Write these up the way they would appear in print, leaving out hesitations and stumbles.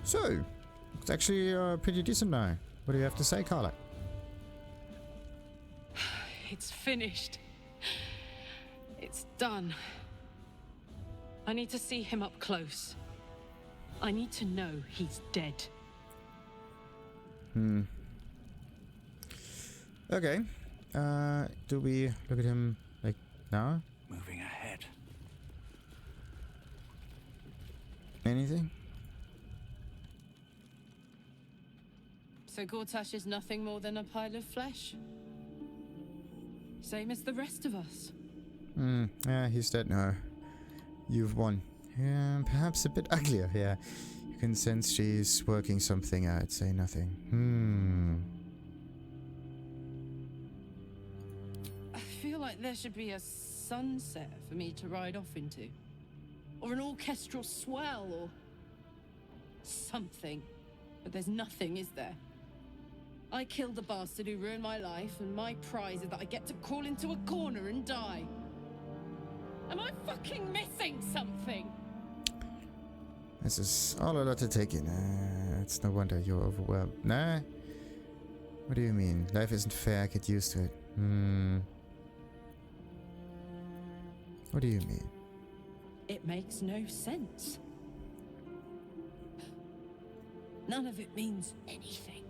So, it's actually pretty decent now. What do you have to say, Karlach? It's finished. It's done. I need to see him up close. I need to know he's dead. Okay. Do we look at him like now? Moving ahead. Anything? So Gortash is nothing more than a pile of flesh? Same as the rest of us? Yeah, he's dead now. You've won. Yeah, perhaps a bit uglier, yeah. You can sense she's working something out, say nothing. I feel like there should be a sunset for me to ride off into. Or an orchestral swell, or something. But there's nothing, is there? I killed the bastard who ruined my life, and my prize is that I get to crawl into a corner and die. Am I fucking missing something? This is all a lot to take in. It's no wonder you're overwhelmed. Nah? What do you mean? Life isn't fair, get used to it. What do you mean? It makes no sense. None of it means anything.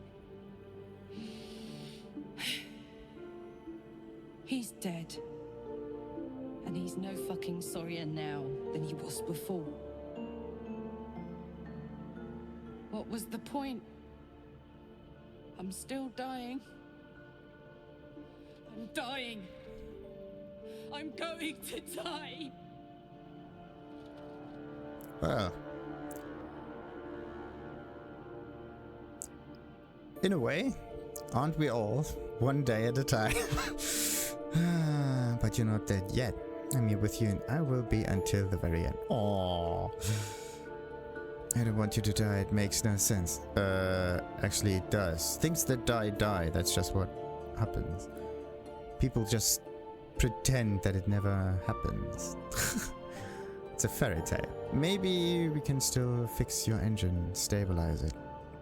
He's dead. And he's no fucking sorrier now than he was before. What was the point? I'm still dying. I'm dying. I'm going to die. Well, in a way, aren't we all? One day at a time. But you're not dead yet. I'm here with you and I will be until the very end. Aww. I don't want you to die, it makes no sense. Actually it does. Things that die, die. That's just what happens. People just pretend that it never happens. It's a fairy tale. Maybe we can still fix your engine, stabilize it.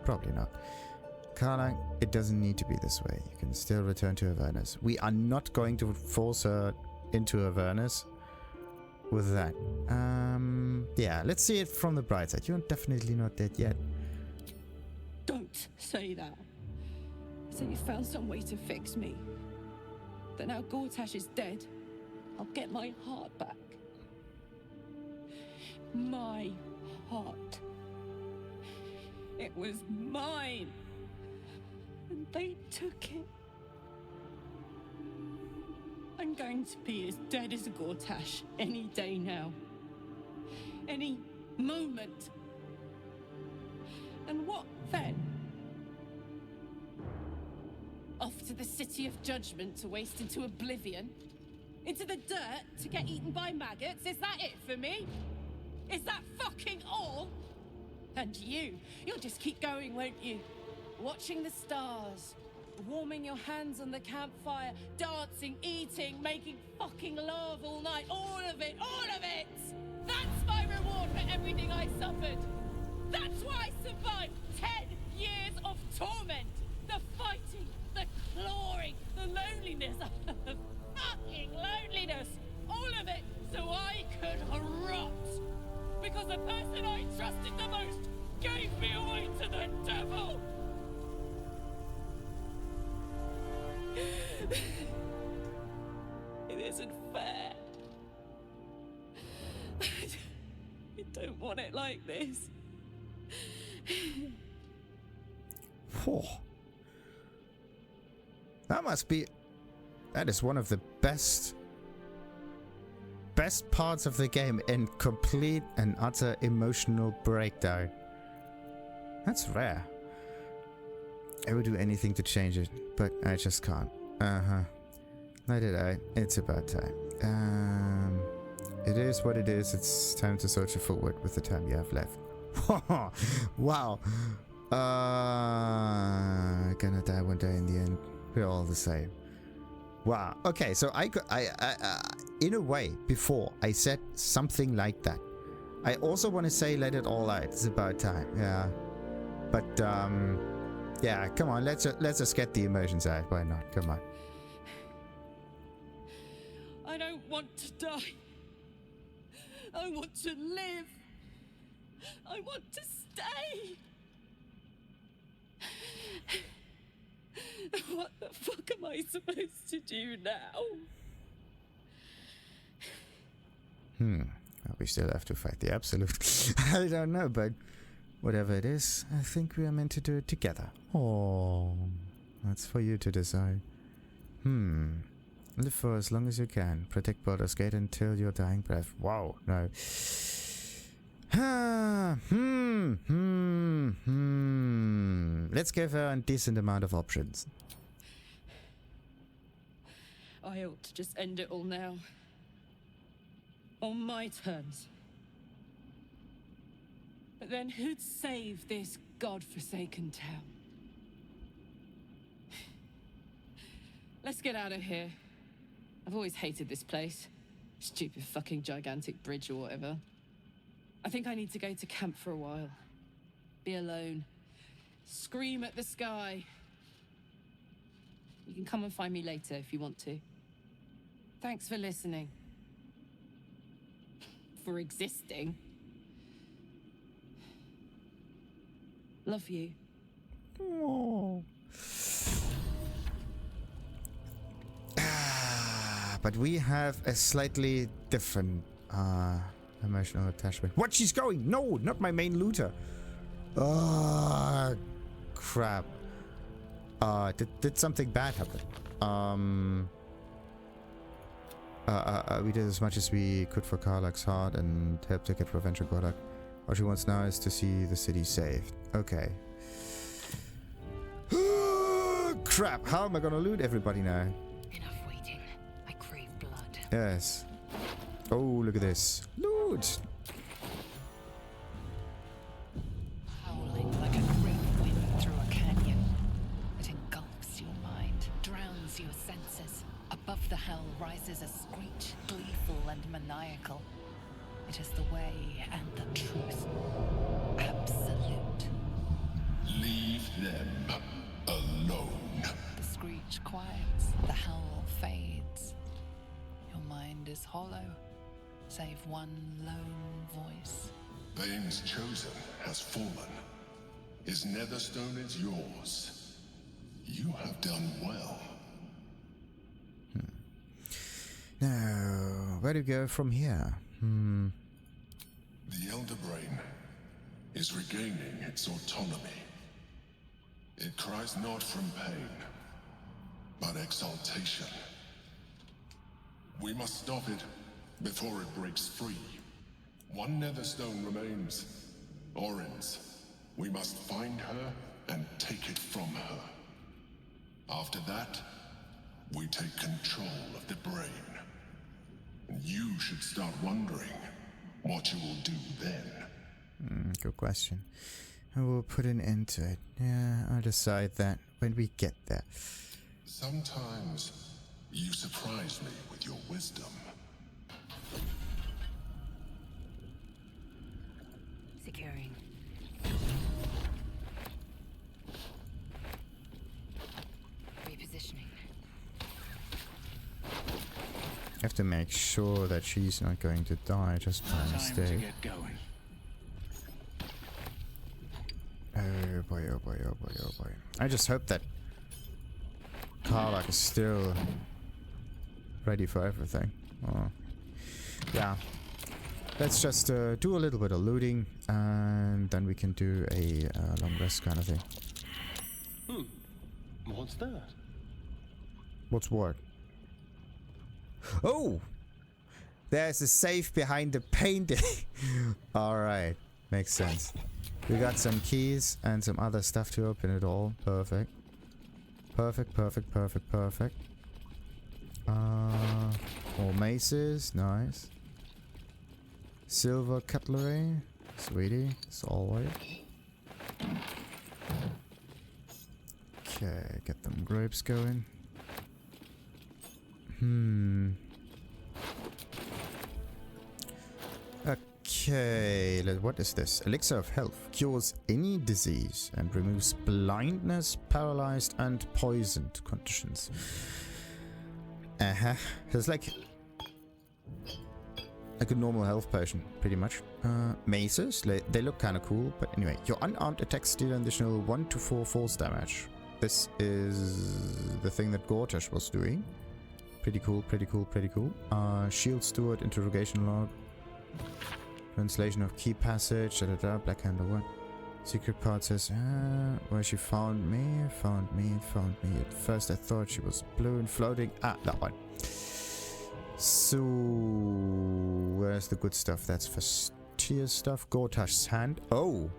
Probably not. Karlach, it doesn't need to be this way. You can still return to Avernus. We are not going to force her into Avernus with that. Yeah, let's see it from the bright side. You're definitely not dead yet. Don't say that. So you found some way to fix me. That now Gortash is dead, I'll get my heart back. My heart. It was mine. And they took it. I'm going to be as dead as a Gortash any day now. Any moment. And what then? Off to the City of Judgment to waste into oblivion? Into the dirt to get eaten by maggots? Is that it for me? Is that fucking all? And you'll just keep going, won't you? Watching the stars, warming your hands on the campfire, dancing, eating, making fucking love all night. All of it, all of it! That's my reward for everything I suffered. That's why I survived 10 years of torment. The fighting, the clawing, the loneliness, the fucking loneliness. All of it so I could rot. Because the person I trusted the most gave me away to the devil. It isn't fair. I don't want it like this. Whew. That is one of the best parts of the game in complete and utter emotional breakdown. That's rare. I would do anything to change it, but I just can't. Neither did I. It's about time. It is what it is. It's time to soldier forward with the time you have left. Wow. Gonna die one day in the end. We're all the same. Wow. Okay, so I in a way, before I said something like that, I also want to say let it all out. It's about time. Yeah. But yeah, come on, let's just get the emotions out. Why not? Come on. I don't want to die. I want to live. I want to stay. What the fuck am I supposed to do now? Well, we still have to fight the Absolute. I don't know, but whatever it is, I think we are meant to do it together. Oh, that's for you to decide. Live for as long as you can. Protect Baldur's Gate until your dying breath. Wow, no. Let's give her a decent amount of options. I ought to just end it all now. On my terms. But then who'd save this godforsaken town? Let's get out of here. I've always hated this place. Stupid fucking gigantic bridge or whatever. I think I need to go to camp for a while. Be alone. Scream at the sky. You can come and find me later if you want to. Thanks for listening. For existing. Love you. Oh. But we have a slightly different emotional attachment. What? She's going? No, not my main looter. Oh, crap. Did something bad happen? We did as much as we could for Karlach's heart and helped to get revenge on Gortash. All she wants now is to see the city saved. Okay. Crap, how am I gonna loot everybody now? Enough waiting. I crave blood. Yes. Oh, look at this. Loot! Howling like a great wind through a canyon. It engulfs your mind, drowns your senses. Above the hell rises a screech, gleeful and maniacal. It is the way and the truth. Absolute. Leave them alone. The screech quiets, the howl fades. Your mind is hollow, save one lone voice. Bane's chosen has fallen. His netherstone is yours. You have done well. Now, where do we go from here? The Elder Brain is regaining its autonomy. It cries not from pain, but exaltation. We must stop it before it breaks free. One netherstone remains. Orin's. We must find her and take it from her. After that, we take control of the brain. And you should start wondering what you will do then. Good question. I will put an end to it. Yeah, I'll decide that when we get there. Sometimes you surprise me with your wisdom. Securing. Repositioning. I have to make sure that she's not going to die just by mistake. Oh boy, oh boy, oh boy, oh boy. I just hope that Karlach is still ready for everything. Oh. Yeah. Let's just do a little bit of looting and then we can do a long rest kind of thing. What's that? What's what? Oh! There's a safe behind the painting. Alright. Makes sense. We got some keys and some other stuff to open it all. Perfect. Perfect, perfect, perfect, perfect. More maces. Nice. Silver cutlery. Sweetie. As always. Okay, get them grapes going. Okay, what is this? Elixir of Health. Cures any disease and removes blindness, paralyzed, and poisoned conditions. It's like a normal health potion, pretty much. Maces, they look kind of cool, but anyway. Your unarmed attacks deal an additional 1 to 4 force damage. This is the thing that Gortash was doing. Pretty cool, pretty cool, pretty cool. Shield Steward, interrogation log. Translation of key passage, Black Hand of what? Secret part says, where she found me. At first I thought she was blue and floating. That one. So, where's the good stuff? That's Fastier stuff. Gortash's hand. Oh!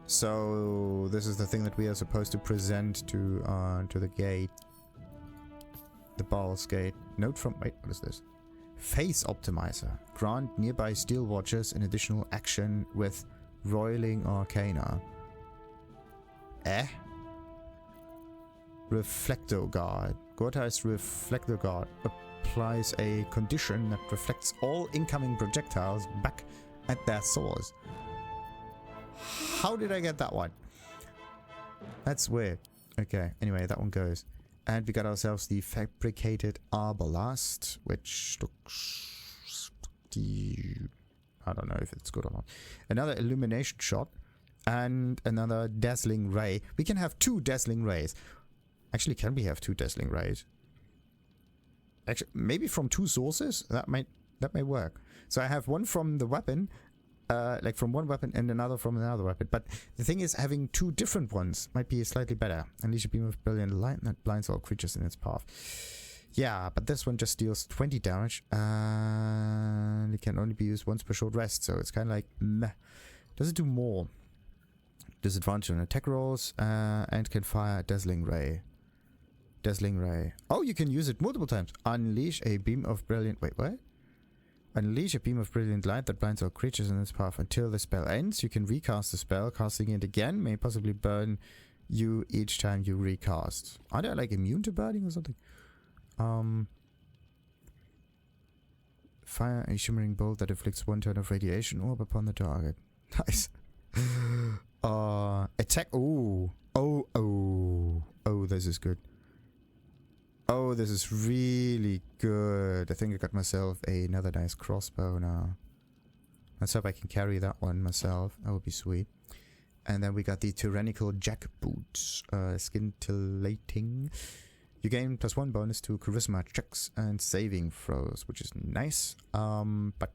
So, this is the thing that we are supposed to present to the gate. The Ball's Gate. Note from... Wait, what is this? Face Optimiser. Grant nearby Steel Watchers an additional action with Roiling Arcana. Reflectoguard. Gortash's Reflectoguard applies a condition that reflects all incoming projectiles back at their source. How did I get that one? That's weird. Okay, anyway, that one goes. And we got ourselves the Fabricated Arbalast, which looks... I don't know if it's good or not. Another Illumination Shot. And another Dazzling Ray. We can have 2 Dazzling Rays. Actually, can we have 2 Dazzling Rays? Actually, maybe from 2 sources? That might work. So I have one from the weapon, like from one weapon, and another from another weapon. But the thing is, having 2 different ones might be slightly better. Unleash a beam of brilliant light that blinds all creatures in its path. Yeah, but this one just deals 20 damage, and it can only be used once per short rest. So it's kind of like, meh. Does it do more? Disadvantage on attack rolls, and can fire a Dazzling Ray. Dazzling Ray. Oh, you can use it multiple times. Unleash a beam of brilliant... Wait, what? Unleash a beam of brilliant light that blinds all creatures in its path until the spell ends. You can recast the spell. Casting it again may possibly burn you each time you recast. Are they like immune to burning or something? Fire a shimmering bolt that inflicts 1 turn of radiation orb upon the target. Nice. Attack. Oh, this is good. Oh, this is really good. I think I got myself another nice crossbow now. Let's hope I can carry that one myself. That would be sweet. And then we got the Tyrannical Jackboots. Scintillating. You gain +1 bonus to charisma checks and saving throws, which is nice. But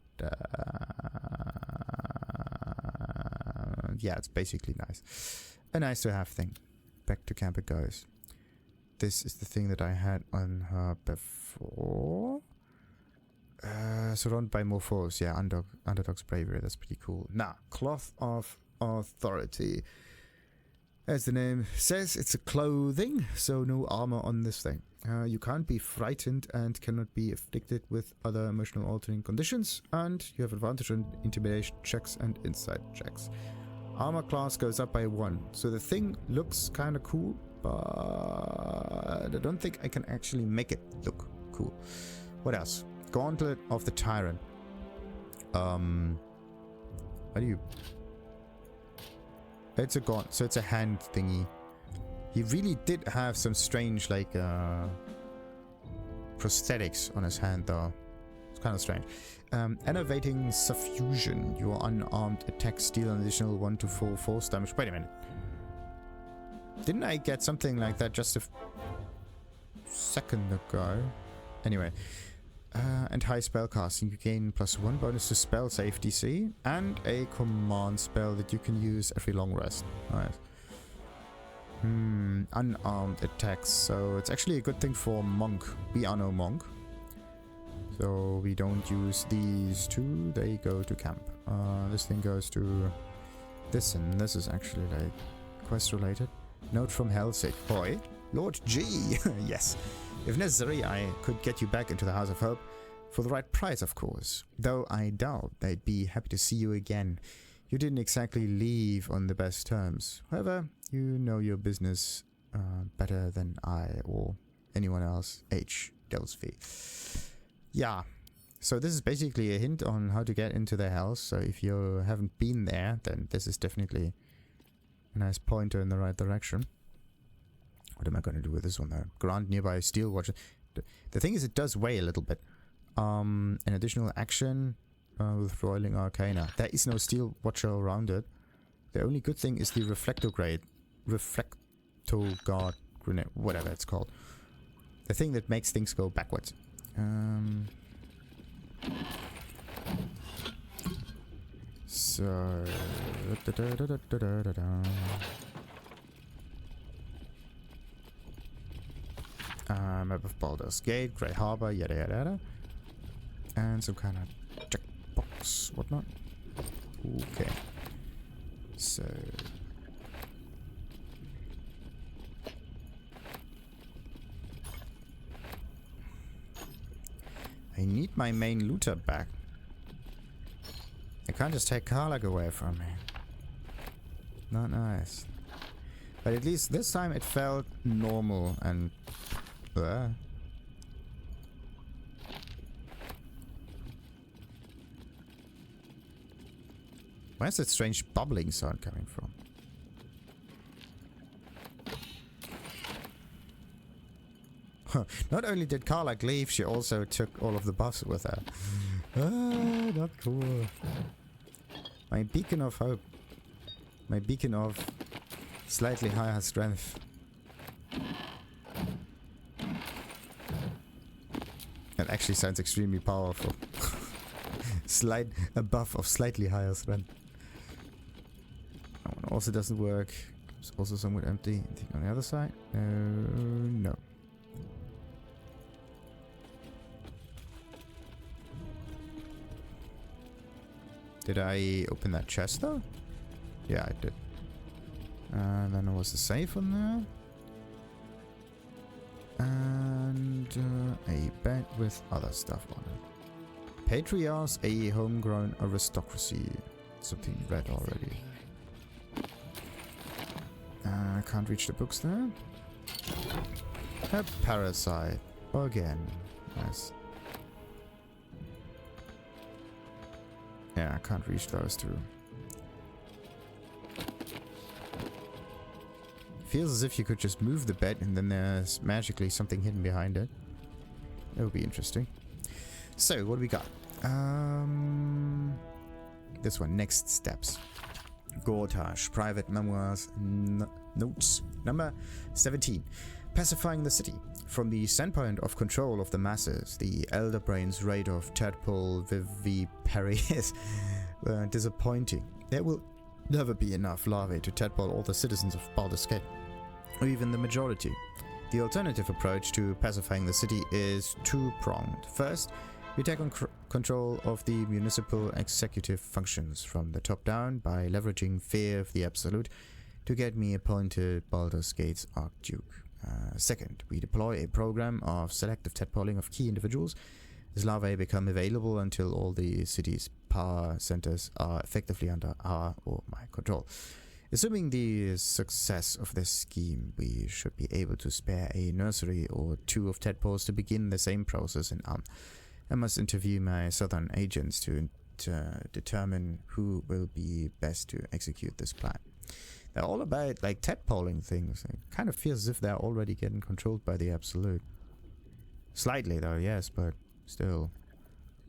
yeah, it's basically nice. A nice to have thing. Back to camp it goes. This is the thing that I had on her before. Surrounded by more foes. Yeah, Underdog's Bravery. That's pretty cool. Now, Cloth of Authority. As the name says, it's a clothing, so no armor on this thing. You can't be frightened and cannot be afflicted with other emotional altering conditions, and you have advantage on intimidation checks and insight checks. Armor class goes up by 1, so the thing looks kind of cool, but I don't think I can actually make it look cool. What else? Gauntlet of the Tyrant. How do you... It's a gauntlet, so it's a hand thingy. He really did have some strange, like, prosthetics on his hand, though. It's kind of strange. Enervating Suffusion. Your unarmed attacks deal an additional 1 to 4 force damage. Wait a minute. Didn't I get something like that just a second ago? Anyway. And high spellcasting. You gain +1 bonus to spell save DC. And a command spell that you can use every long rest. Nice. Unarmed attacks. So it's actually a good thing for Monk. We are no Monk. So we don't use these 2. They go to camp. This thing goes to this, and this is actually like quest related. Note from Helsik. Boy, Lord G. Yes. If necessary, I could get you back into the House of Hope. For the right price, of course. Though I doubt they'd be happy to see you again. You didn't exactly leave on the best terms. However, you know your business better than I or anyone else. H. Delsby. Yeah. So this is basically a hint on how to get into their house. So if you haven't been there, then this is definitely a nice pointer in the right direction. What am I going to do with this one though? Grant nearby steel watcher. The thing is, it does weigh a little bit. An additional action with Roiling Arcana. There is no steel watcher around it. The only good thing is the Reflectoguard, grenade, whatever it's called. The thing that makes things go backwards. So... map of Baldur's Gate, Grey Harbor, yada yada yada. And some kind of checkbox, whatnot. Okay. So... I need my main looter back. I can't just take Karlach away from me. Not nice. But at least this time it felt normal and... Where's that strange bubbling sound coming from? Not only did Karlach leave, she also took all of the buffs with her. Not cool. My beacon of hope. My beacon of slightly higher strength. That actually sounds extremely powerful. A buff of slightly higher strength. That one also doesn't work. It's also somewhat empty. Anything on the other side? No. Did I open that chest though? Yeah, I did. And then there was the safe on there. And a bed with other stuff on it. Patriarchs, a homegrown aristocracy. Something read already. I can't reach the books there. A parasite. Again. Nice. Yeah, I can't reach those two. Feels as if you could just move the bed and then there's magically something hidden behind it. That would be interesting. So, what do we got? This one, next steps. Gortash, private memoirs, notes. Number 17. Pacifying the city. From the standpoint of control of the masses, the Elder Brain's rate of tadpole vivipary is disappointing. There will never be enough larvae to tadpole all the citizens of Baldur's Gate, or even the majority. The alternative approach to pacifying the city is two-pronged. First, we take on control of the municipal executive functions from the top down by leveraging fear of the absolute to get me appointed Baldur's Gate's Archduke. Second, we deploy a program of selective tadpoling of key individuals. As larvae become available until all the city's power centers are effectively under our or my control. Assuming the success of this scheme, we should be able to spare a nursery or two of tadpoles to begin the same process in I must interview my southern agents to determine who will be best to execute this plan. They're all about like tadpoling things. It kind of feels as if they're already getting controlled by the absolute. Slightly though, yes, but still.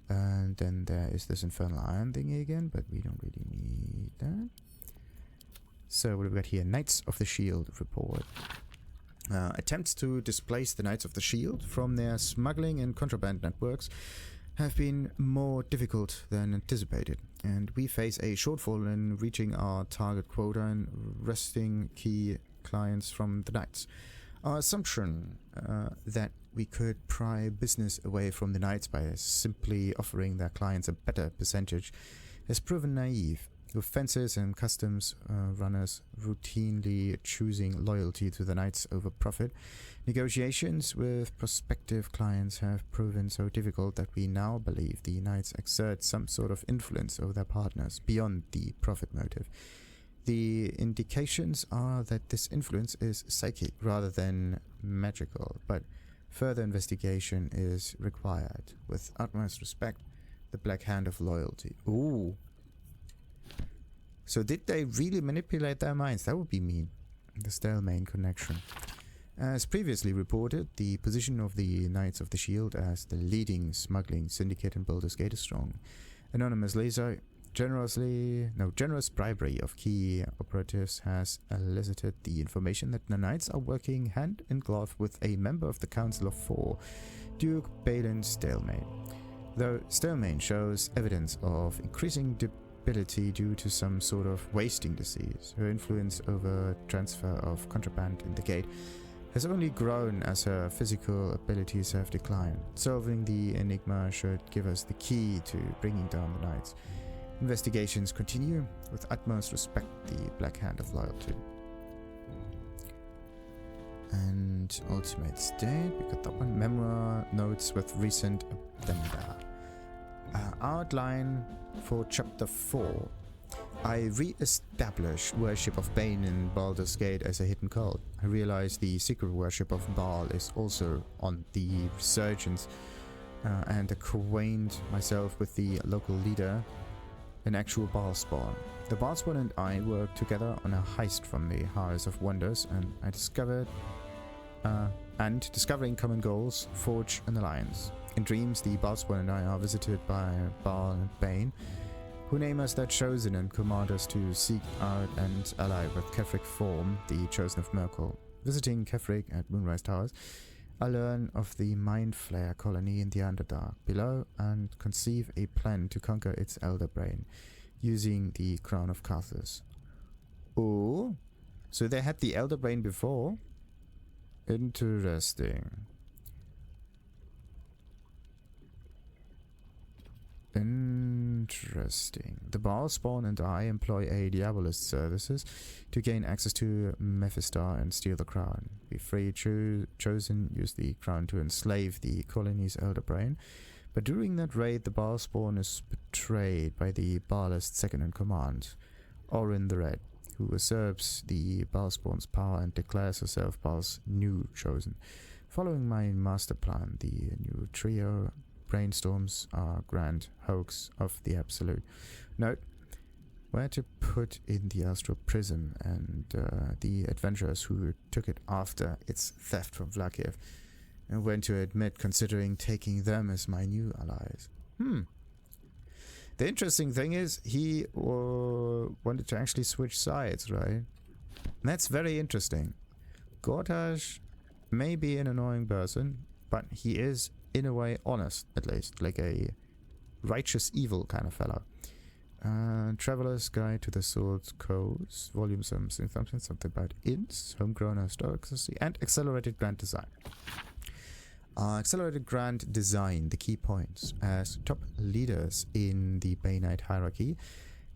And then there is this infernal iron thingy again, but we don't really need that. So what have we got here? Knights of the Shield report. Attempts to displace the Knights of the Shield from their smuggling and contraband networks have been more difficult than anticipated, and we face a shortfall in reaching our target quota and wresting key clients from the Knights. Our assumption that we could pry business away from the Knights by simply offering their clients a better percentage has proven naive, with fencers and customs runners routinely choosing loyalty to the Knights over profit. Negotiations with prospective clients have proven so difficult that we now believe the Knights exert some sort of influence over their partners beyond the profit motive. The indications are that this influence is psychic rather than magical, but Further investigation is required. With utmost respect, the Black Hand of Loyalty. Ooh. So did they really manipulate their minds? That would be mean. The Stelmane connection. As previously reported, the position of the Knights of the Shield as the leading smuggling syndicate in Baldur's Gate is strong. Anonymously, so generous bribery of key operatives has elicited the information that the Knights are working hand in glove with a member of the Council of Four, Duke Balin Stelmane. Though Stelmane shows evidence of increasing debility due to some sort of wasting disease, her influence over transfer of contraband in the gate has only grown as her physical abilities have declined. Solving the enigma should give us the key to bringing down the Knights. Investigations continue. With utmost respect, the Black Hand of Loyalty. And Ultimate State, we got that one. Memoir notes with recent Addenda. Outline for Chapter 4. I re-establish worship of Bane in Baldur's Gate as a hidden cult. I realize the secret worship of Baal is also on the resurgence, and acquaint myself with the local leader, an actual Baal spawn. The Baal spawn and I worked together on a heist from the House of Wonders, and I discovering common goals, forge an alliance. In dreams, the Baal spawn and I are visited by Baal and Bane, who name us their chosen and command us to seek out and ally with Kefric Form, the chosen of Merkel. Visiting Kefric at Moonrise Towers, I learn of the Mind Flayer colony in the Underdark below and conceive a plan to conquer its Elder Brain, using the Crown of Carthus. Oh, so they had the Elder Brain before? Interesting. Interesting. The Baal spawn and I employ a Diabolist services to gain access to Mephistar and steal the crown. We free chosen use the crown to enslave the colony's Elder Brain, but during that raid the Baal spawn is betrayed by the Baalist second in command, Orin the Red, who usurps the Baal spawn's power and declares herself Baal's new chosen. Following my master plan, the new trio brainstorms our grand hoax of the Absolute. Note where to put in the Astral Prism and the adventurers who took it after its theft from Vlakiev, and when to admit considering taking them as my new allies. The interesting thing is he wanted to actually switch sides, right? And that's very interesting. Gortash may be an annoying person, but he is in a way honest, at least, like a righteous evil kind of fellow. Traveler's Guide to the Sword's Coast, volume something about ints, homegrown aristocracy, and accelerated grand design. Accelerated grand design, the key points as top leaders in the Bainite hierarchy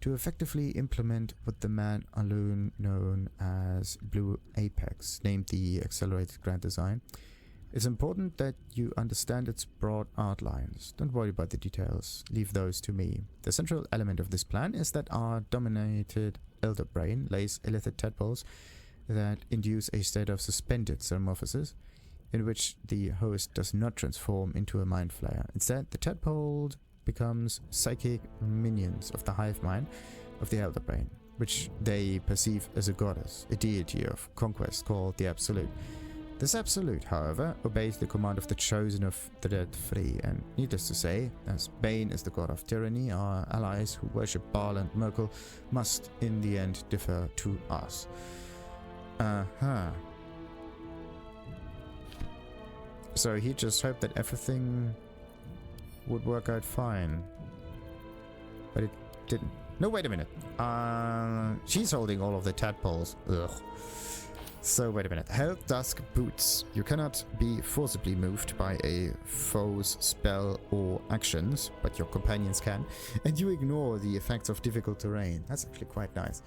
to effectively implement what the man alone known as Blue Apex named the accelerated grand design. It's important that you understand its broad outlines. Don't worry about the details, leave those to me. The central element of this plan is that our dominated Elder Brain lays illithid tadpoles that induce a state of suspended metamorphosis, in which the host does not transform into a mind flayer. Instead, the tadpole becomes psychic minions of the hive mind of the Elder Brain, which they perceive as a goddess, a deity of conquest called the Absolute. This Absolute, however, obeys the command of the chosen of the dead free, and needless to say, as Bane is the god of tyranny, our allies who worship Baal and Merkel must in the end defer to us. So he just hoped that everything would work out fine. But it didn't. No, wait a minute. She's holding all of the tadpoles. Ugh. So wait a minute. Helldusk Boots. You cannot be forcibly moved by a foe's spell or actions, but your companions can, and you ignore the effects of difficult terrain. That's actually quite nice.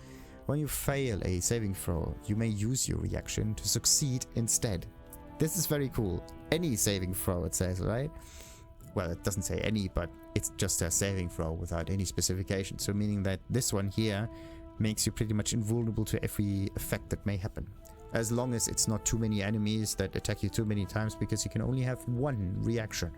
When you fail a saving throw, you may use your reaction to succeed instead. This is very cool. Any saving throw, it says, right? Well, it doesn't say any, but it's just a saving throw without any specification. So meaning that this one here makes you pretty much invulnerable to every effect that may happen. As long as it's not too many enemies that attack you too many times, because you can only have one reaction.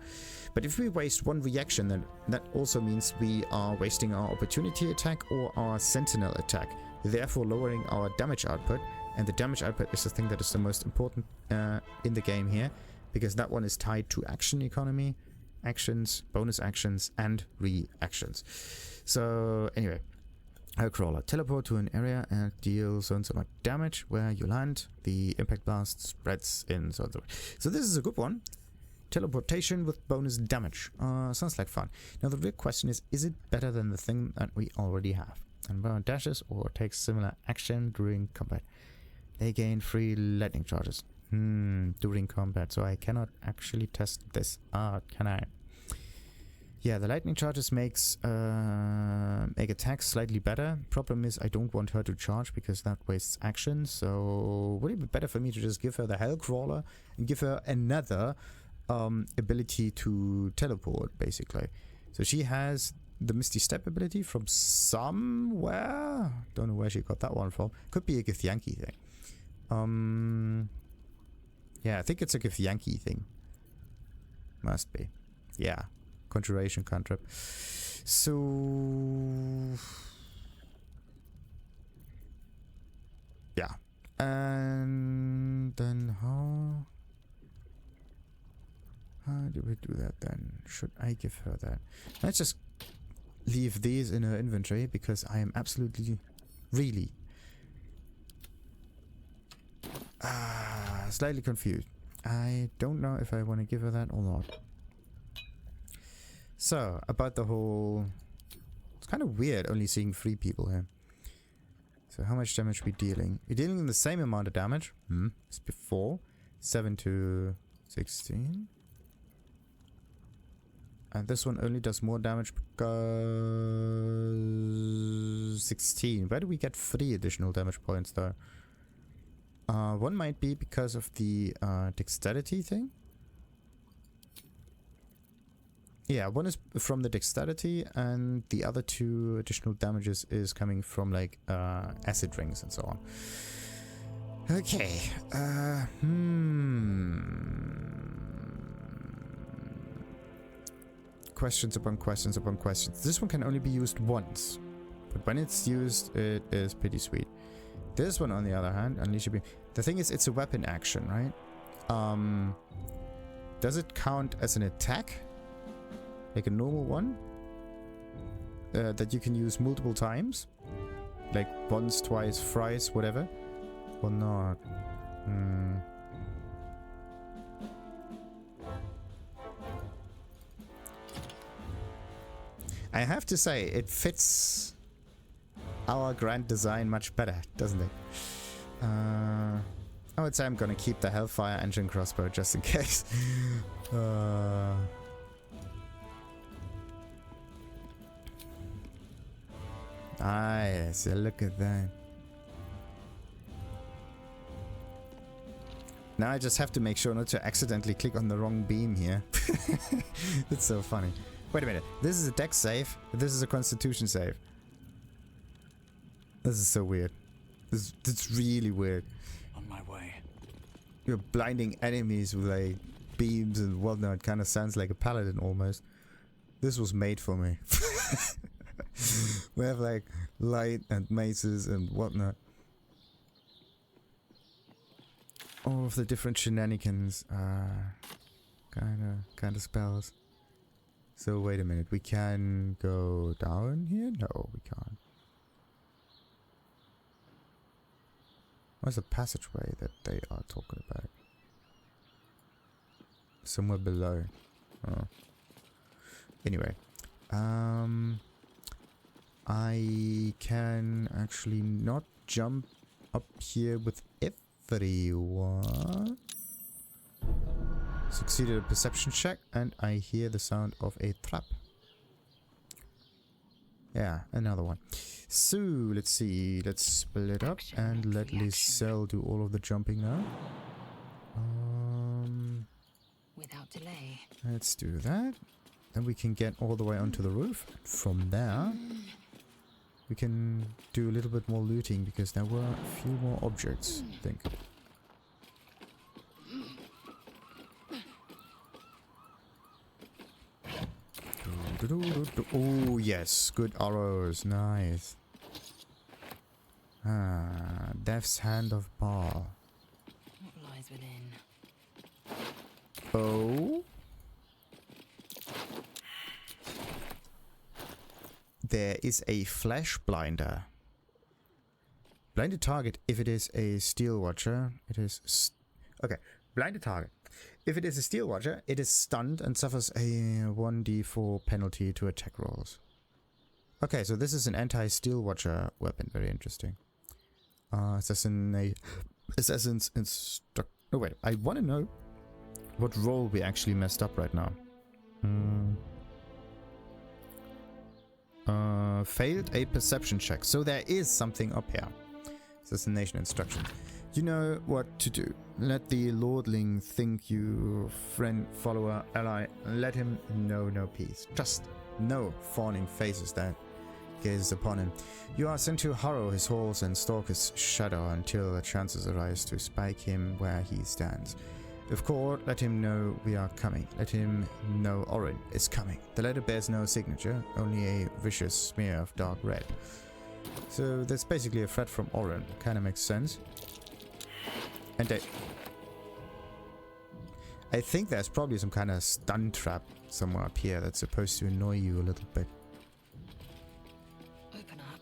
But if we waste one reaction, then that also means we are wasting our opportunity attack or our sentinel attack, therefore lowering our damage output. And the damage output is the thing that is the most important in the game here, because that one is tied to action economy, actions, bonus actions, and reactions. So anyway, Hellcrawler. Teleport to an area and deal so and so much damage where you land. The impact blast spreads in so and so. So this is a good one. Teleportation with bonus damage. Sounds like fun. Now the real question is it better than the thing that we already have? And burn dashes or takes similar action during combat. They gain 3 lightning charges. During combat. So I cannot actually test this. Can I? Yeah, the lightning charges make attacks slightly better. Problem is I don't want her to charge because that wastes action. So would it be better for me to just give her the Hellcrawler and give her another ability to teleport, basically. So she has the Misty Step ability from somewhere. Don't know where she got that one from. Could be a Githyanki thing. Yeah, I think it's a Githyanki thing. Must be. Yeah. Conjuration cantrip. So yeah. And then how do we do that then? Should I give her that? Let's just leave these in her inventory because I am absolutely really slightly confused. I don't know if I want to give her that or not. So, about the whole... It's kind of weird only seeing 3 people here. So, how much damage are we dealing? We're dealing the same amount of damage as before. 7 to 16. And this one only does more damage because... 16. Where do we get 3 additional damage points though? One might be because of the dexterity thing. Yeah, one is from the dexterity, and the other 2 additional damages is coming from like acid rings and so on. Okay. Questions upon questions upon questions. This one can only be used once, but when it's used, it is pretty sweet. This one, on the other hand, unleash a beam. The thing is, it's a weapon action, right? Does it count as an attack? Like a normal one? That you can use multiple times? Like once, twice, thrice, whatever? Or not? I have to say, it fits our grand design much better, doesn't it? I would say I'm gonna keep the Hellfire Engine crossbow just in case. Nice, look at that. Now I just have to make sure not to accidentally click on the wrong beam here. It's so funny. Wait a minute, this is a dex save, this is a constitution save. This is so weird. It's really weird. On my way. You're blinding enemies with like beams and whatnot. Kind of sounds like a paladin almost. This was made for me. We have like light and maces and whatnot. All of the different shenanigans kind of spells. So wait a minute, we can go down here? No, we can't. Where's the passageway that they are talking about? Somewhere below. Oh. Anyway. I can actually not jump up here with everyone. Succeeded a perception check and I hear the sound of a trap. Yeah, another one. So, let's see. Let's split up and let Lyselle do all of the jumping now. Without delay. Let's do that. Then we can get all the way onto the roof. From there, we can do a little bit more looting because there were a few more objects, I think. Oh yes, good arrows, nice. Ah, Death's Hand of Baal. What lies within? Oh. There is a Flashblinder. Blinded target if it is a Steel Watcher. It is... okay, blinded target. If it is a Steel Watcher, it is stunned and suffers a 1d4 penalty to attack rolls. Okay, so this is an anti-Steel Watcher weapon. Very interesting. Assassin's instruct... oh wait, I want to know what roll we actually messed up right now. Failed a perception check. So there is something up here. Assassination instructions. You know what to do. Let the lordling think you friend, follower, ally, and let him know no peace. Just no fawning faces that gaze upon him. You are sent to harrow his halls and stalk his shadow until the chances arise to spike him where he stands. If caught, let him know we are coming. Let him know Orin is coming. The letter bears no signature, only a vicious smear of dark red. So that's basically a threat from Orin. Kind of makes sense. And I think there's probably some kind of stun trap somewhere up here that's supposed to annoy you a little bit. Open up.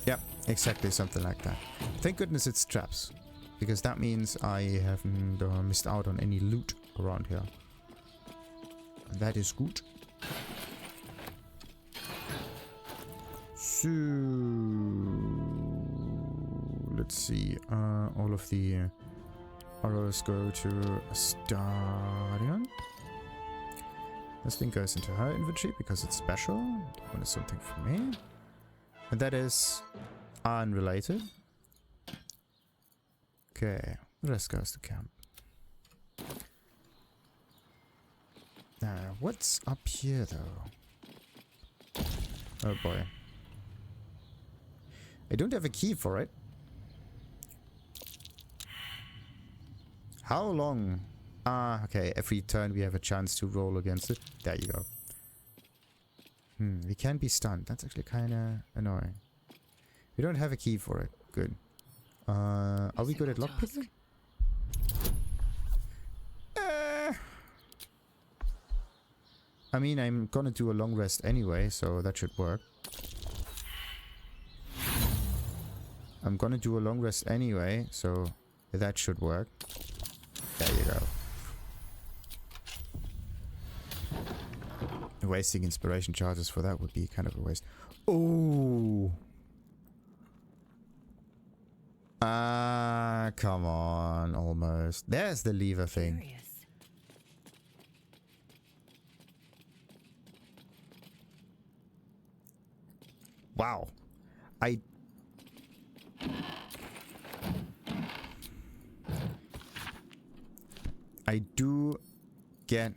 Yep, exactly something like that. Thank goodness it's traps, because that means I haven't missed out on any loot around here. And that is good. So let's see. All of the arrows go to Stadion. This thing goes into her inventory because it's special. That one is something for me. And that is unrelated. Okay, the rest goes to camp. Now, what's up here though? Oh boy. I don't have a key for it. How long? Ah, okay. Every turn we have a chance to roll against it. There you go. We can be stunned. That's actually kind of annoying. We don't have a key for it. Good. Are we good at lockpicking? I mean, I'm gonna do a long rest anyway, so that should work. I'm gonna do a long rest anyway, so that should work. There you go. Wasting inspiration charges for that would be kind of a waste. Oh! Ah, come on, almost. There's the lever thing. Curious. Wow. I do get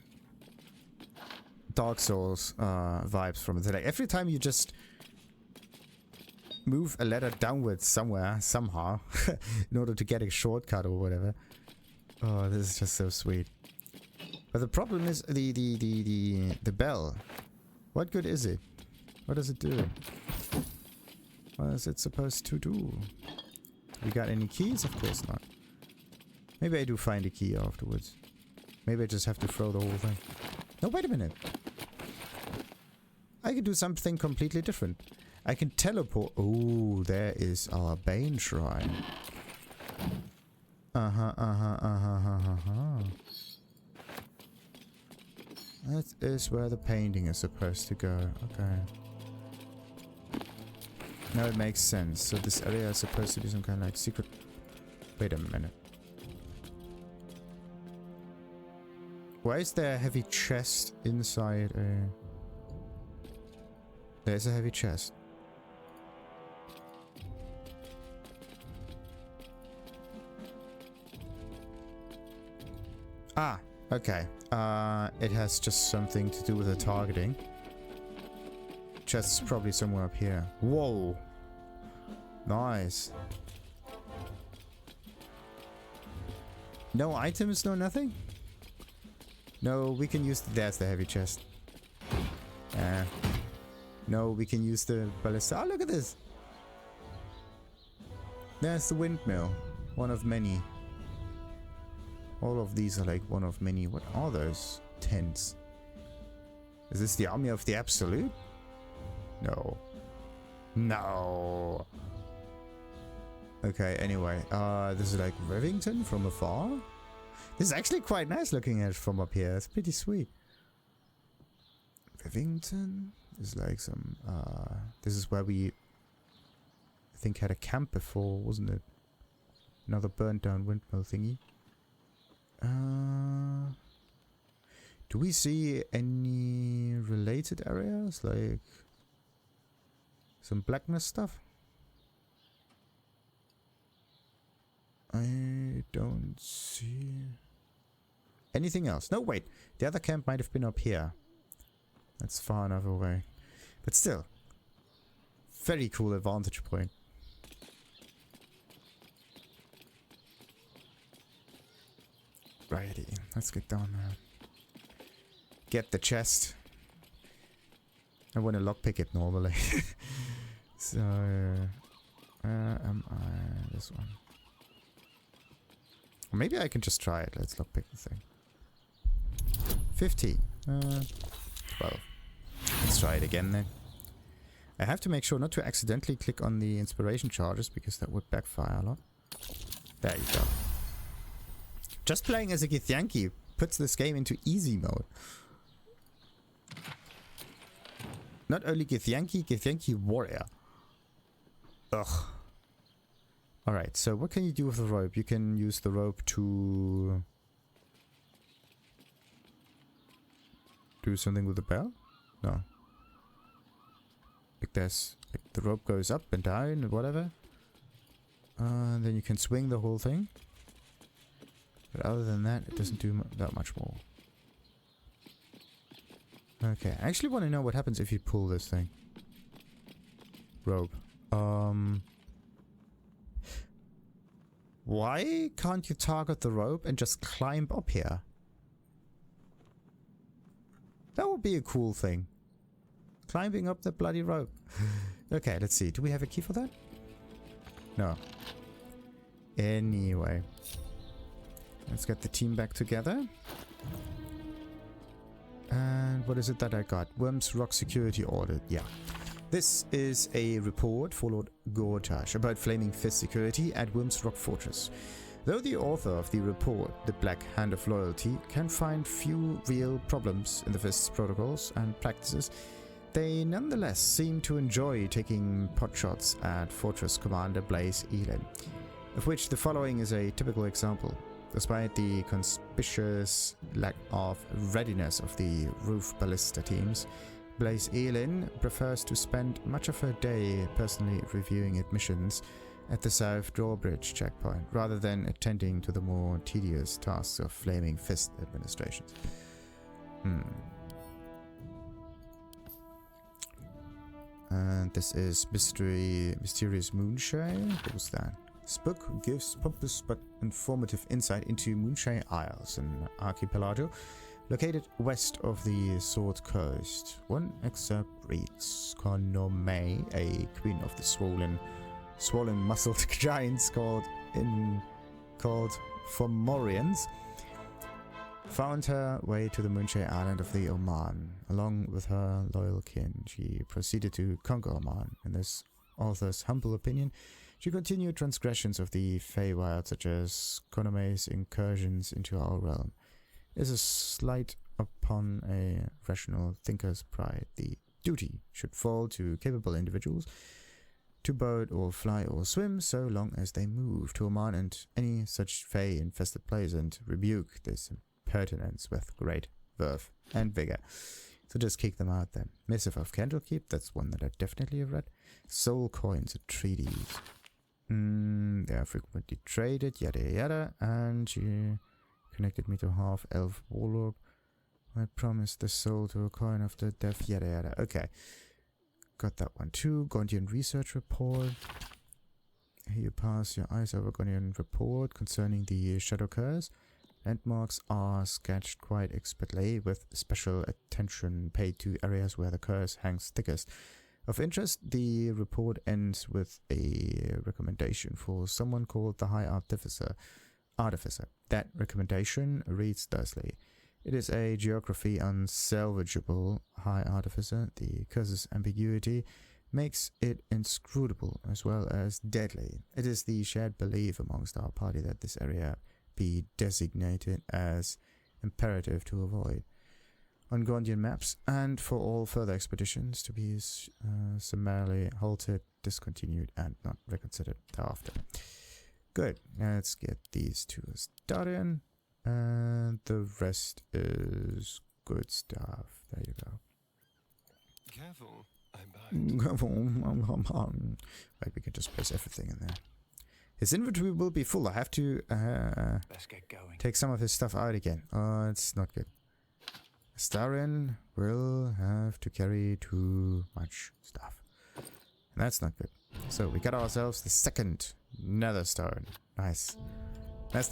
Dark Souls vibes from it. Like every time you just move a ladder downwards somewhere, somehow, in order to get a shortcut or whatever. Oh, this is just so sweet. But the problem is the bell. What good is it? What does it do? What is it supposed to do? We got any keys? Of course not. Maybe I do find a key afterwards. Maybe I just have to throw the whole thing. No, wait a minute. I can do something completely different. I can teleport. Oh, there is our Bane Shrine. That is where the painting is supposed to go. Okay. Now it makes sense. So this area is supposed to be some kind of like secret... Wait a minute. Why is there a heavy chest inside a... There's a heavy chest. Ah, okay. It has just something to do with the targeting. chest's probably somewhere up here. Whoa! Nice. No items, no nothing? No, we can use... There's the heavy chest. No, we can use the ballista. Oh, look at this! There's the windmill. One of many. All of these are like one of many. What are those tents? Is this the army of the Absolute? No. No. Okay, anyway. This is like Rivington from afar. This is actually quite nice looking at it from up here. It's pretty sweet. Rivington is like some... this is where we... I think had a camp before, wasn't it? Another burnt down windmill thingy. Do we see any related areas? Like... some blackness stuff? I don't see... anything else? No, wait. The other camp might have been up here. That's far enough away. But still. Very cool vantage point. Righty. Let's get down there. Get the chest. I want to lockpick it normally. So... where am I? This one. Or maybe I can just try it. Let's lockpick the thing. 15. 12. Let's try it again then. I have to make sure not to accidentally click on the inspiration charges because that would backfire a lot. There you go. Just playing as a Githyanki puts this game into easy mode. Not only Githyanki, Githyanki warrior. Ugh. Alright, so what can you do with the rope? You can use the rope to... do something with the bell? No. Like this. Like the rope goes up and down and whatever. Then you can swing the whole thing. But other than that, it doesn't do that much more. Okay, I actually want to know what happens if you pull this thing. Rope. Why can't you target the rope and just climb up here? That would be a cool thing. Climbing up the bloody rope. Okay, let's see. Do we have a key for that? No. Anyway. Let's get the team back together. And what is it that I got? Wyrmrock security audit. Yeah. This is a report for Lord Gortash about Flaming Fist security at Wyrmrock Fortress. Though the author of the report, the Black Hand of Loyalty, can find few real problems in the Fist's protocols and practices, they nonetheless seem to enjoy taking potshots at Fortress Commander Blaze Elin, of which the following is a typical example. Despite the conspicuous lack of readiness of the roof ballista teams, Blaze Elin prefers to spend much of her day personally reviewing admissions at the South Drawbridge checkpoint, rather than attending to the more tedious tasks of Flaming Fist administrations. And this is Mysterious Moonshae. What was that? This book gives pompous but informative insight into Moonshae Isles, an archipelago located west of the Sword Coast. One excerpt reads: Konome, a queen of the swollen muscled giants called Fomorians, found her way to the Moonshae Island of the Oman. Along with her loyal kin, she proceeded to conquer Oman. In this author's humble opinion, she continued transgressions of the Feywild, such as Konome's incursions into our realm. It is a slight upon a rational thinker's pride. The duty should fall to capable individuals to boat or fly or swim, so long as they move to Oman and any such Fey-infested place, and rebuke this impertinence with great verve and vigor. So just kick them out then. Missive of Candlekeep, that's one that I definitely have read. Soul coins and treaties. They are frequently traded, yada yada, and she connected me to half-elf warlock. I promised the soul to a coin after death, yada yada. Okay. got that one too. Gondian research report. Here you pass your eyes over Gondian report concerning the shadow curse. Landmarks are sketched quite expertly with special attention paid to areas where the curse hangs thickest. Of interest, the report ends with a recommendation for someone called the High Artificer. That recommendation reads thusly. It is a geography unsalvageable High Artificer. The curse's ambiguity makes it inscrutable as well as deadly. It is the shared belief amongst our party that this area be designated as imperative to avoid on Gondian maps, and for all further expeditions to be summarily halted, discontinued, and not reconsidered thereafter. Good, let's get these two started, and the rest is good stuff. There you go. Careful, I'm bound. Right, we can just place everything in there. His inventory will be full. I have to Let's get going. take some of his stuff out again. Oh, it's not good. Starin will have to carry too much stuff. And that's not good. So we got ourselves the second nether stone. Nice. Nice.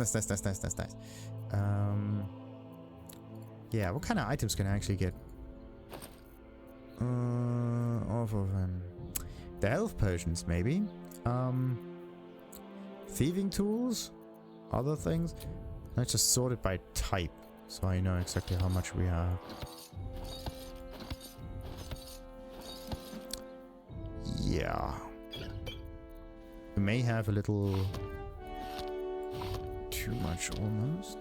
Yeah, what kind of items can I actually get? Off of the health potions, maybe. Thieving tools? Other things? Let's just sort it by type, so I know exactly how much we have. Yeah. We may have a little too much almost.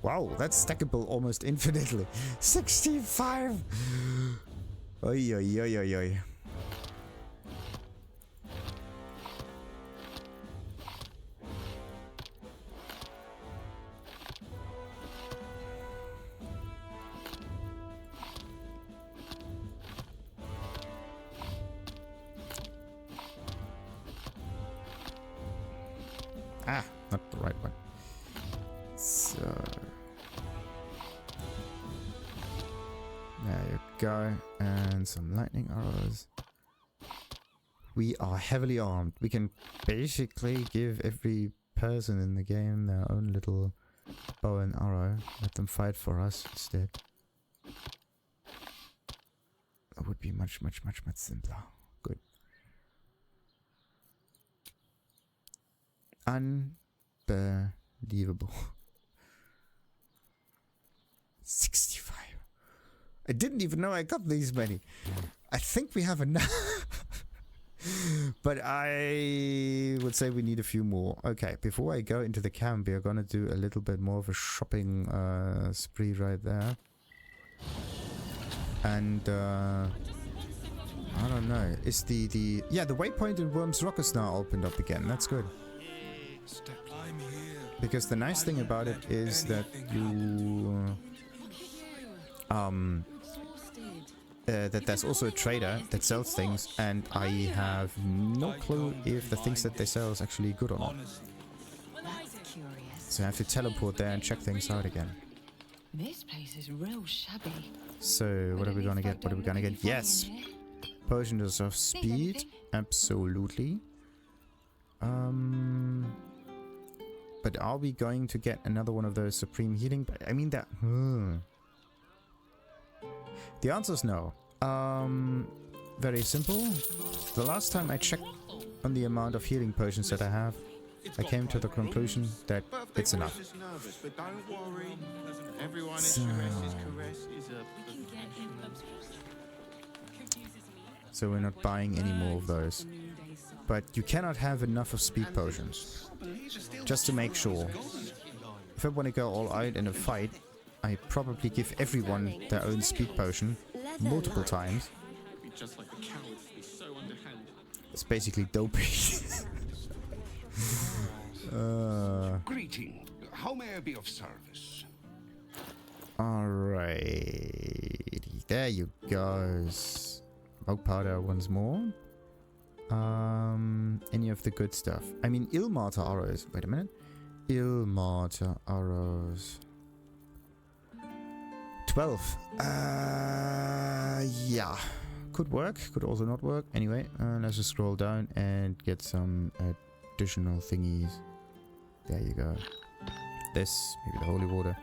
Wow, that's stackable almost infinitely. 65! Oi, oi, oi, oi, oi. Ah, not the right one. So there you go, and some lightning arrows. We are heavily armed. We can basically give every person in the game their own little bow and arrow. Let them fight for us instead. That would be much simpler. Good. Unbelievable. 65. I didn't even know I got these many. I think we have enough. But I would say we need a few more. Okay, before I go into the camp, we are gonna do a little bit more of a shopping spree right there. And I don't know. Is the waypoint in Wyrmrock is now opened up again. That's good. Because the nice thing about it is that you that there's also a trader that sells things, and I have no clue if the things that they sell is actually good or not. So I have to teleport there and check things out again. This place is real shabby. So what are we gonna get? What are we gonna get? Yes! Potions of speed. Absolutely. But are we going to get another one of those supreme healing? I mean that... The answer is no. Very simple. The last time I checked on the amount of healing potions that I have, I came to the conclusion that it's enough. So we're not buying any more of those. But you cannot have enough of speed potions. Just to make sure. If I want to go all out in a fight, I probably give everyone their own speed potion multiple times. It's basically dopey. Greeting. How may I be of service? Alright. There you go. Smokepowder once more. Any of the good stuff. I mean, Ilmarta arrows. Wait a minute. Ilmarta arrows. 12. Yeah. Could work, could also not work. Anyway, let's just scroll down and get some additional thingies. There you go. This, maybe the holy water.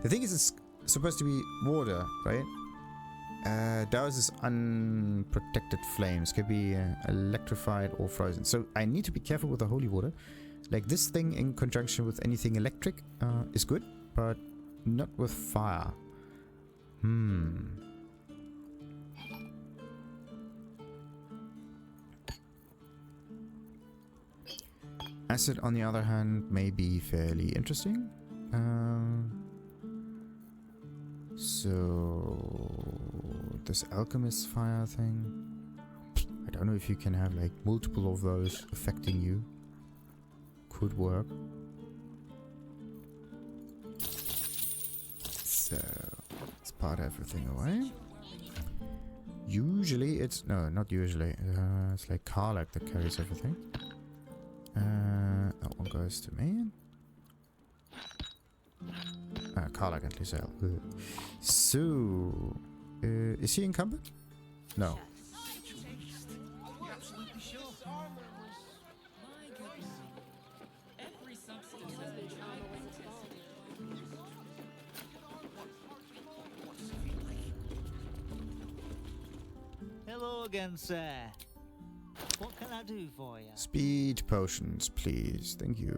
The thing is, it's supposed to be water, right? Douse is unprotected flames. Could be electrified or frozen. So I need to be careful with the holy water. Like this thing in conjunction with anything electric is good, but not with fire. Acid, on the other hand, may be fairly interesting. So this alchemist fire thing, I don't know if you can have like multiple of those affecting you. Could work. So let's part everything away. Usually it's no, not usually. It's like Karlach that carries everything. That one goes to me. Karlach and Lizelle. So, is he encumbered? No. Hello again, sir. What can I do for you? Speed potions, please. Thank you.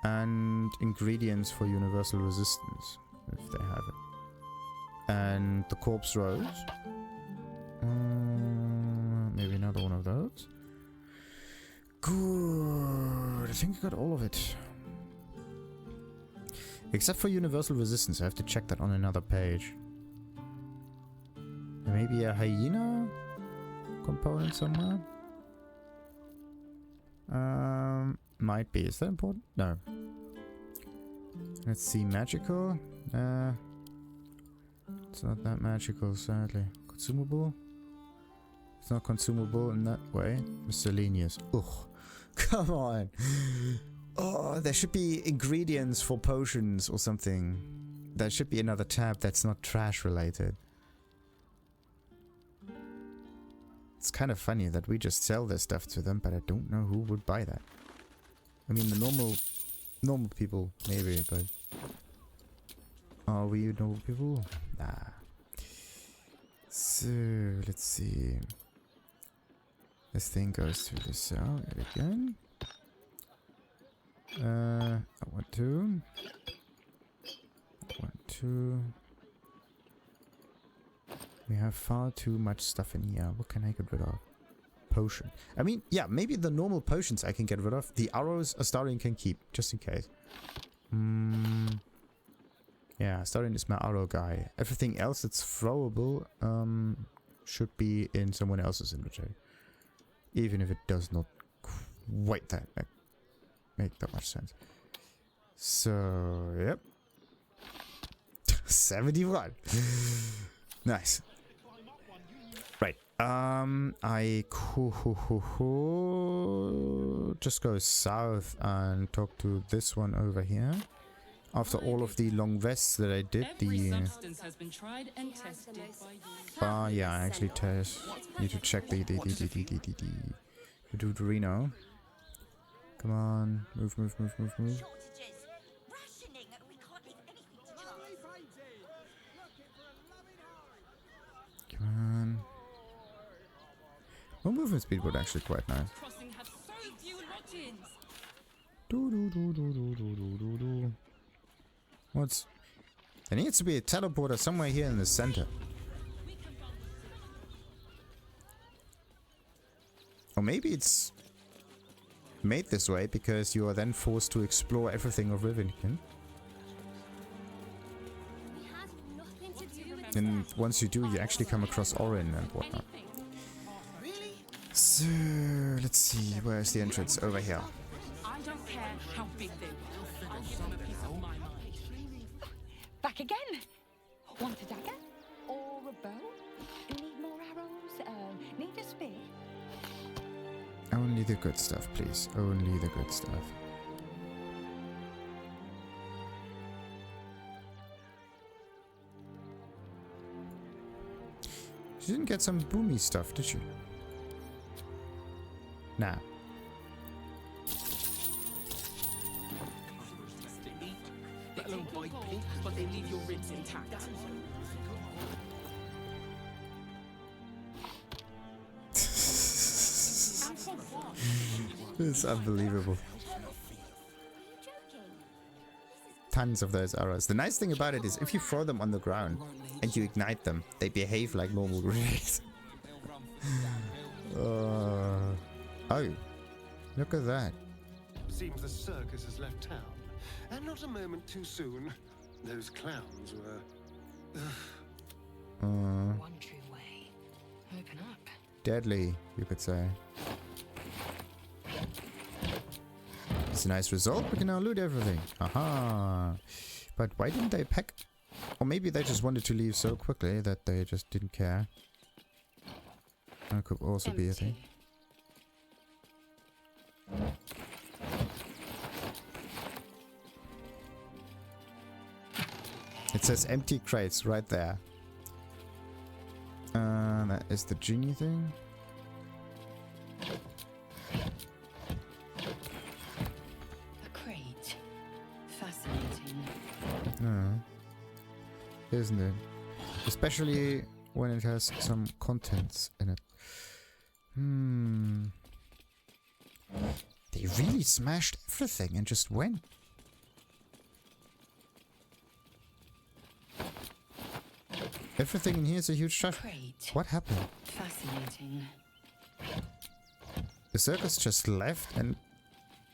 And ingredients for universal resistance, if they have it. And the corpse rose. Maybe another one of those. Good. I think I got all of it. Except for universal resistance. I have to check that on another page. Maybe a hyena component somewhere? Might be. Is that important? No. Let's see. Magical? It's not that magical, sadly. Consumable? It's not consumable in that way. Miscellaneous. Ugh. Come on. Oh, there should be ingredients for potions or something. There should be another tab that's not trash related. It's kind of funny that we just sell this stuff to them, but I don't know who would buy that. I mean, the normal people, maybe, but... Are we normal people? Nah. So, let's see. This thing goes to the cell yet again. I want to. We have far too much stuff in here. What can I get rid of? Potion. I mean, yeah, maybe the normal potions I can get rid of. The arrows Astarion can keep, just in case. Yeah, Astarion is my arrow guy. Everything else that's throwable should be in someone else's inventory. Even if it does not quite that make that much sense. So, yep. 71. Nice. Right. I just go south and talk to this one over here. After all of the long rests that I did, Has been tried and tested by you. yeah, I actually need to check the Reno. Come on, move. Come on. Well, movement speed would actually quite nice. Crossing have so few lodgings. What's... There needs to be a teleporter somewhere here in the center. Or maybe it's made this way because you are then forced to explore everything of Rivendell. And once you do, you actually come across Orin and whatnot. So, let's see, where's the entrance? Over here. I don't care how big they were. I'll give them a piece of my mind. Back again. Want a dagger? Or a bow? Need more arrows? Need a spear? Only the good stuff, please. Only the good stuff. She didn't get some boomy stuff, did she? Nah. They don't bite pink, but they leave your ribs intact. It's unbelievable. Tons of those arrows. The nice thing about it is if you throw them on the ground and you ignite them, they behave like normal grenades. Oh, look at that. Seems the circus has left town. And not a moment too soon. Those clowns were... One true way. Open up. Deadly, you could say. It's a nice result. We can now loot everything. Aha. But why didn't they pack? Or maybe they just wanted to leave so quickly that they just didn't care. That could also be a thing. It says empty crates right there. That is the genie thing. A crate. Fascinating. No. Isn't it? Especially when it has some contents in it. They really smashed everything and just went. Everything in here is a huge treasure. What happened? Fascinating. The circus just left and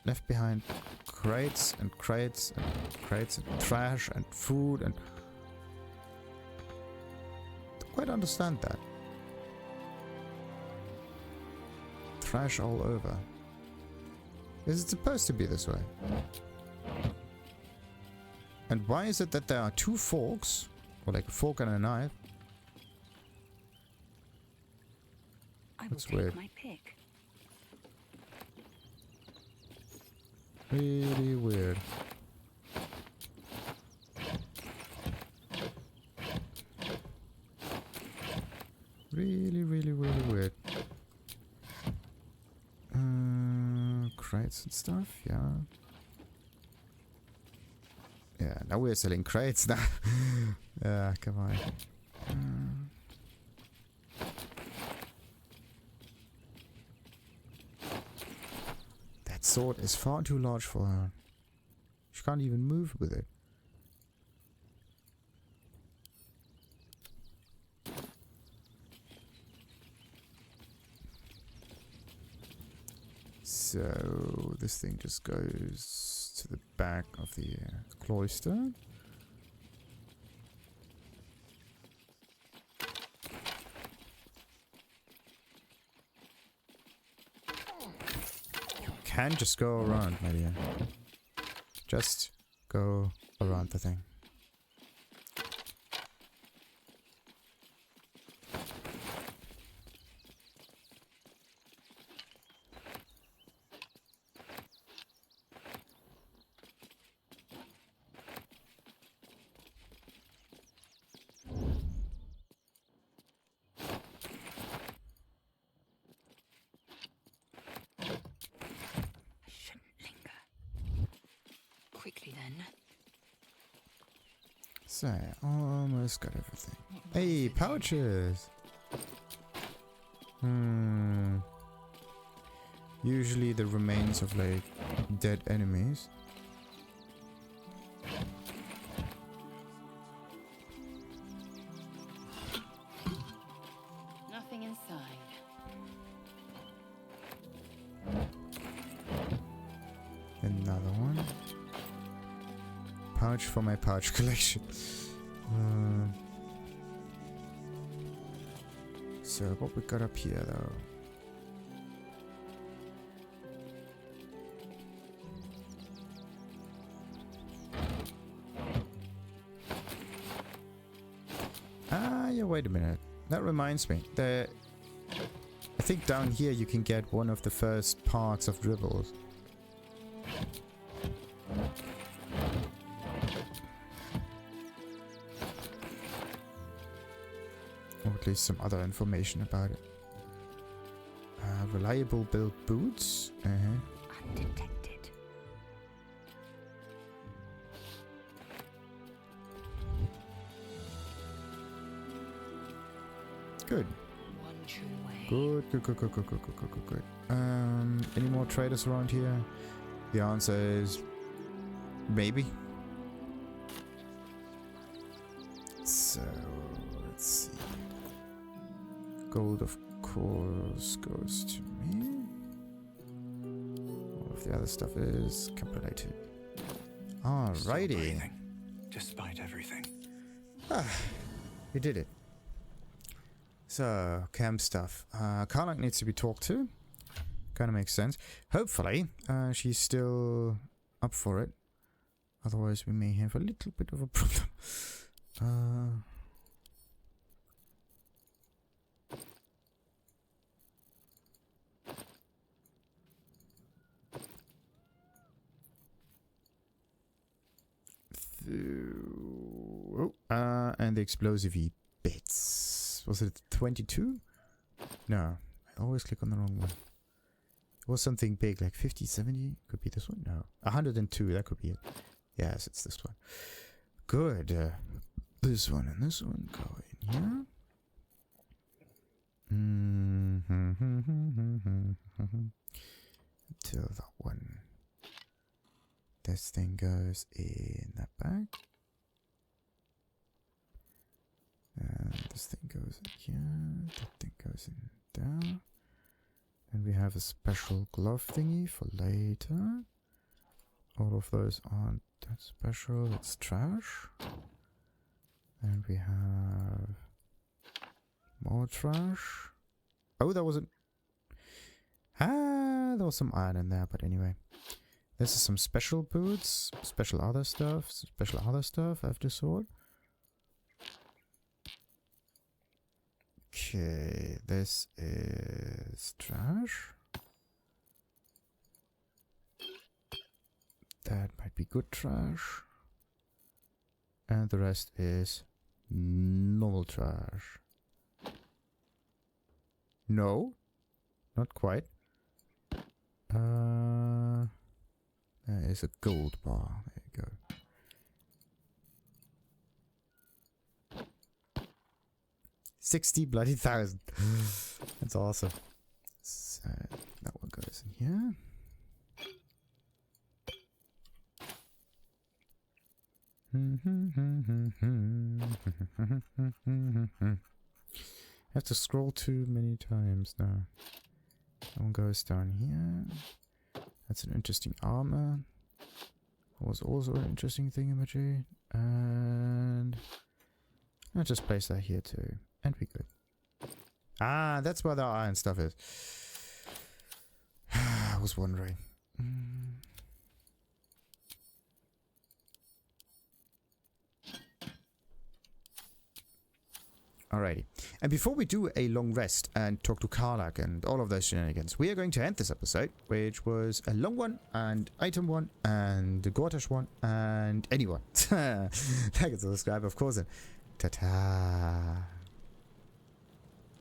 left behind crates and crates and crates and trash and food and... Don't quite understand that. Trash all over. Is it supposed to be this way? And why is it that there are two forks? Or like a fork and a knife? That's weird. My pick. Really weird. Really, really, really weird. Crates and stuff, yeah. Yeah, now we're selling crates now. Yeah, come on. That sword is far too large for her. She can't even move with it. So this thing just goes to the back of the cloister. You can just go around, my dear. Just go around the thing. So, almost got everything. Hey, pouches! Usually the remains of, like, dead enemies. Nothing inside. Another one. Pouch for my pouch collection. So what we got up here though? Yeah, wait a minute. That reminds me. I think down here you can get one of the first parts of dribbles. at least some other information about it. Reliable build boots. Undetected. Good. One true way. Good. Any more traders around here? The answer is maybe. So let's see. Gold, of course, goes to me. All of the other stuff is calculated. Alrighty. Despite everything. We did it. So, camp stuff. Karlach needs to be talked to. Kind of makes sense. Hopefully, she's still up for it. Otherwise, we may have a little bit of a problem. And the explosive bits. Was it 22? No, I always click on the wrong one. It was something big, like 50, 70. Could be this one? No. 102, that could be it. Yes, it's this one. Good. This one and this one go in here. Until that one. This thing goes in that bag. And this thing goes in here. That thing goes in there. And we have a special glove thingy for later. All of those aren't that special. It's trash. And we have more trash. Oh, there was there was some iron in there, but anyway. This is some special boots, special other stuff after sword. Okay, this is trash. That might be good trash. And the rest is normal trash. No, not quite. There is a gold bar. There you go. 60 bloody thousand. That's awesome. So that one goes in here. I have to scroll too many times now. That one goes down here. That's an interesting armor. That was also an interesting thingamajig. And I'll just place that here too. And we good. Ah, that's where the iron stuff is. I was wondering. Alrighty. And before we do a long rest and talk to Karlach and all of those shenanigans, we are going to end this episode, which was a long one, and item one, and the Gortash one, and anyone. Like and subscribe, of course. And ta-ta.